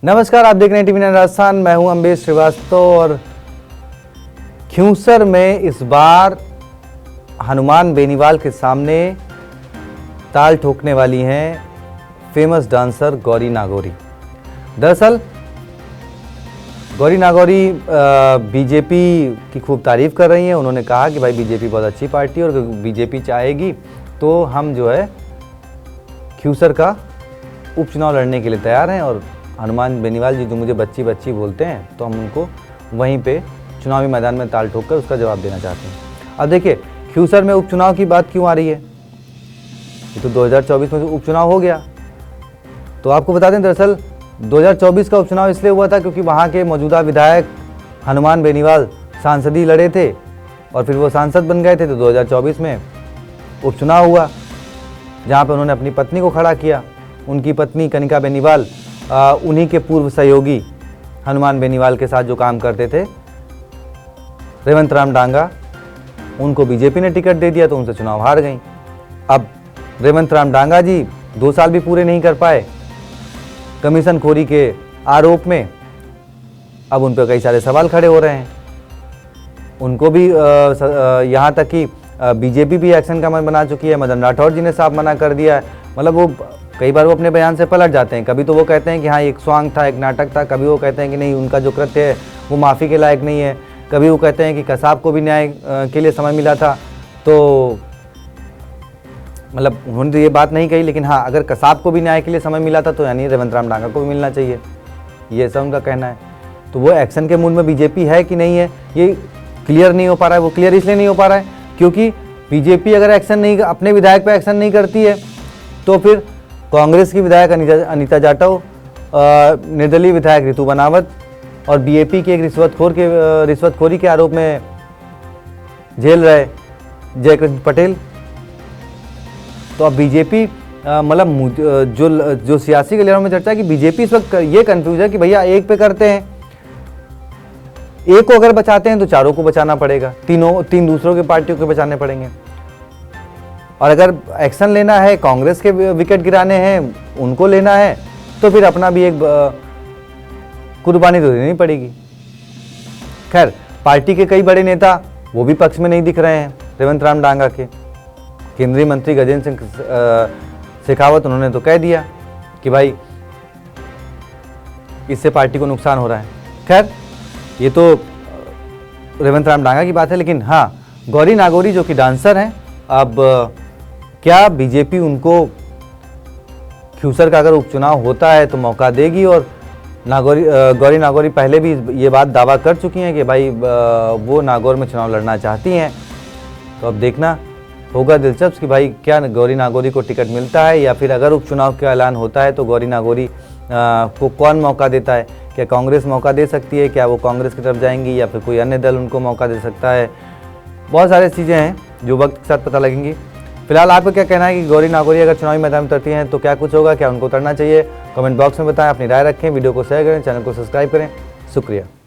नमस्कार, आप देख रहे हैं टीवी9 राजस्थान। मैं हूं अम्बेश श्रीवास्तव और खिंवसर में इस बार हनुमान बेनीवाल के सामने ताल ठोकने वाली हैं फेमस डांसर गौरी नागौरी। दरअसल गौरी नागौरी बीजेपी की खूब तारीफ कर रही हैं। उन्होंने कहा कि भाई बीजेपी बहुत अच्छी पार्टी है और बीजेपी चाहेगी तो हम जो है खिंवसर का उपचुनाव लड़ने के लिए तैयार हैं और हनुमान बेनीवाल जी जो मुझे बच्ची बच्ची बोलते हैं तो हम उनको वहीं पे चुनावी मैदान में ताल ठोक कर उसका जवाब देना चाहते हैं। अब देखिए, खिंवसर में उपचुनाव की बात क्यों आ रही है? ये तो 2024 में उपचुनाव हो गया। तो आपको बता दें, दरअसल 2024 का उपचुनाव इसलिए हुआ था क्योंकि वहाँ के मौजूदा विधायक हनुमान बेनीवाल सांसदी लड़े थे और फिर वो सांसद बन गए थे। तो 2024 में उपचुनाव हुआ जहाँ पर उन्होंने अपनी पत्नी को खड़ा किया। उनकी पत्नी कनिका बेनीवाल उन्हीं के पूर्व सहयोगी हनुमान बेनीवाल के साथ जो काम करते थे रेवंत राम डांगा, उनको बीजेपी ने टिकट दे दिया तो उनसे चुनाव हार गई। अब रेवंत राम डांगा जी 2 साल भी पूरे नहीं कर पाए कमीशन खोरी के आरोप में। अब उन पर कई सारे सवाल खड़े हो रहे हैं। उनको भी यहाँ तक कि बीजेपी भी एक्शन का मन बना चुकी है। मदन राठौर जी ने साफ मना कर दिया है। मतलब वो कई बार वो अपने बयान से पलट जाते हैं। कभी तो वो कहते हैं कि हाँ एक स्वांग था, एक नाटक था। कभी वो कहते हैं कि नहीं, उनका जो कृत्य है वो माफ़ी के लायक नहीं है। कभी वो कहते हैं कि कसाब को भी न्याय के लिए समय मिला था। तो मतलब उन्होंने तो ये बात नहीं कही, लेकिन हाँ अगर कसाब को भी न्याय के लिए समय मिला था तो यानी रेवंत राम डांगा को भी मिलना चाहिए, ये ऐसा उनका कहना है। तो वो एक्शन के मूड में बीजेपी है कि नहीं है ये क्लियर नहीं हो पा रहा है। वो क्लियर इसलिए नहीं हो पा रहा है क्योंकि बीजेपी अगर एक्शन नहीं, अपने विधायक पर एक्शन नहीं करती है तो फिर कांग्रेस की विधायक अनीता जाटव, निर्दलीय विधायक रितु बनावत और बीएपी के एक रिश्वतखोरी के आरोप में जेल रहे जयकृष्ण पटेल। तो अब बीजेपी मतलब जो सियासी गलियारों में चर्चा है कि बीजेपी इस वक्त ये कंफ्यूज है कि भैया एक पे करते हैं, एक को अगर बचाते हैं तो चारों को बचाना पड़ेगा, तीन दूसरों के पार्टियों को बचाने पड़ेंगे। और अगर एक्शन लेना है, कांग्रेस के विकेट गिराने हैं, उनको लेना है तो फिर अपना भी एक कुर्बानी तो देनी पड़ेगी। खैर, पार्टी के कई बड़े नेता वो भी पक्ष में नहीं दिख रहे हैं रेवंत राम डांगा के। केंद्रीय मंत्री गजेंद्र सिंह शेखावत, उन्होंने तो कह दिया कि भाई इससे पार्टी को नुकसान हो रहा है। खैर, ये तो रेवंत राम डांगा की बात है, लेकिन हाँ गौरी नागौरी जो कि डांसर हैं, अब क्या बीजेपी उनको खिंवसर का अगर उपचुनाव होता है तो मौका देगी? और गौरी नागौरी पहले भी ये बात दावा कर चुकी हैं कि भाई वो नागौर में चुनाव लड़ना चाहती हैं। तो अब देखना होगा दिलचस्प कि भाई क्या गौरी नागौरी को टिकट मिलता है या फिर अगर उपचुनाव का ऐलान होता है तो गौरी नागौरी को कौन मौका देता है। क्या कांग्रेस मौका दे सकती है? क्या वो कांग्रेस की तरफ जाएंगी या फिर कोई अन्य दल उनको मौका दे सकता है? बहुत सारी चीज़ें हैं जो वक्त के साथ पता लगेंगी। फिलहाल आपको क्या कहना है कि गौरी नागौरी अगर चुनावी मैदान में उतरती हैं तो क्या कुछ होगा? क्या उनको उतरना चाहिए? कमेंट बॉक्स में बताएं, अपनी राय रखें, वीडियो को शेयर करें, चैनल को सब्सक्राइब करें। शुक्रिया।